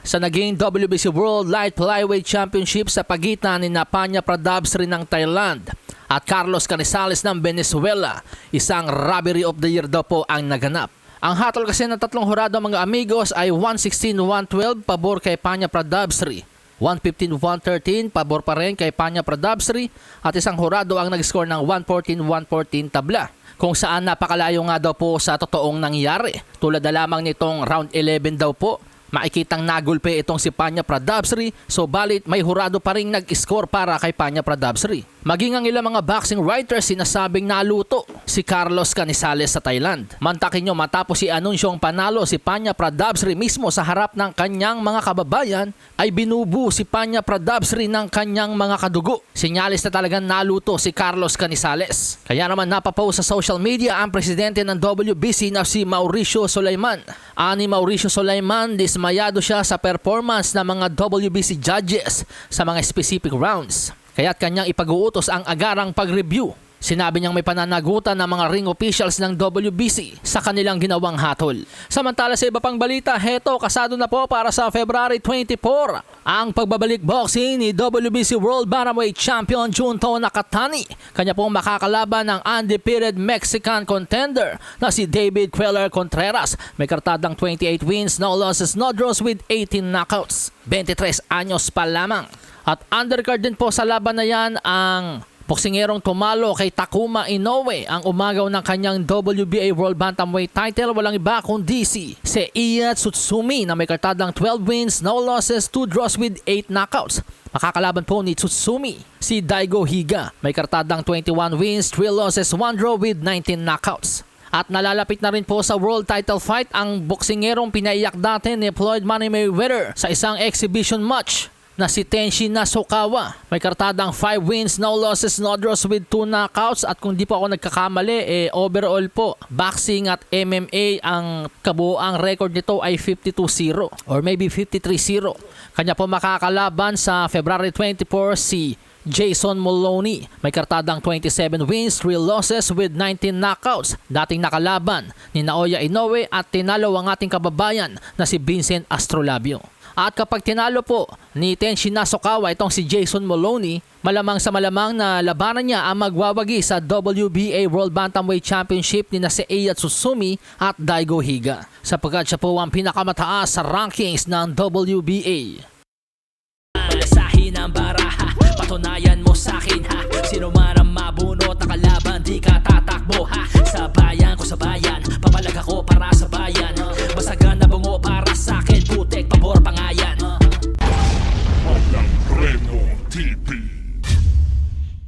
sa naging WBC World Light Flyweight Championship sa pagitan ni Panya Pradabsri ng Thailand at Carlos Canizales ng Venezuela. Isang robbery of the year daw po ang naganap. Ang hatol kasi ng tatlong hurado mga amigos ay 116-112 pabor kay Panya Pradabsri, 115-113 pabor pa rin kay Panya Pradabsri at isang hurado ang nag-score ng 114-114 tabla. Kung saan napakalayo nga daw po sa totoong nangyari. Tulad na lamang nitong round 11 daw po, makikitang nagulpe itong si Panya Pradabsri, so balit may hurado pa rin nag-score para kay Panya Pradabsri. Maging ang ilang mga boxing writers sinasabing naluto si Carlos Canizales sa Thailand. Mantakin nyo, matapos si anunsyong panalo si Panya Pradabsri mismo sa harap ng kanyang mga kababayan, ay binubu si Panya Pradabsri ng kanyang mga kadugo. Sinyalis na talagang naluto si Carlos Canizales. Kaya naman napapost sa social media ang presidente ng WBC na si Mauricio Sulaiman. Ani Mauricio Sulaiman, dismayado siya sa performance ng mga WBC judges sa mga specific rounds. Kaya't kanyang ipag-uutos ang agarang pag-review. Sinabi niyang may pananagutan ng mga ring officials ng WBC sa kanilang ginawang hatol. Samantala sa iba pang balita, heto kasado na po para sa February 24 ang pagbabalik boxing ni WBC World Bantamweight Champion Junto Nakatani. Kanya pong makakalaban ng undefeated Mexican contender na si David Queller Contreras. May kartadang 28 wins, no losses, no draws with 18 knockouts. 23 anyos pa lamang. At undercard din po sa laban na yan ang boksingerong tumalo kay Takuma Inoue, ang umagaw ng kanyang WBA World Bantamweight title. Walang iba kundi si Seiya Tsutsumi na may kartadang 12 wins, no losses, 2 draws with 8 knockouts. Makakalaban po ni Tsutsumi si Daigo Higa. May kartadang 21 wins, 3 losses, 1 draw with 19 knockouts. At nalalapit na rin po sa world title fight ang boksingerong pinaiyak dati ni Floyd Money Mayweather sa isang exhibition match na si Tenshin Nasukawa. May kartadang 5 wins, no losses, no draws with 2 knockouts. At kung di po ako nagkakamali, overall po, boxing at MMA, ang kabuoang record nito ay 52-0 or maybe 53-0. Kanya po makakalaban sa February 24 si Jason Moloney. May kartadang 27 wins, 3 losses with 19 knockouts. Dating nakalaban ni Naoya Inoue at tinalo ang ating kababayan na si Vincent Astrolabio. At kapag tinalo po ni Tenshin Nasukawa itong si Jason Moloney, malamang sa malamang na labanan niya ang magwawagi sa WBA World Bantamweight Championship ni Seiya Tsutsumi at Daigo Higa, sapagkat siya po ang pinakamataas sa rankings ng WBA. Sa hinang baraha, patunayan mo sa akin ha. Sino man ang mabunot na kalaban, di ka tatakbo ha. Sa bayan ko sa bayan, papalag ako para sa bayan. Basagan na bungo para sa akin, putek pabor pangayan.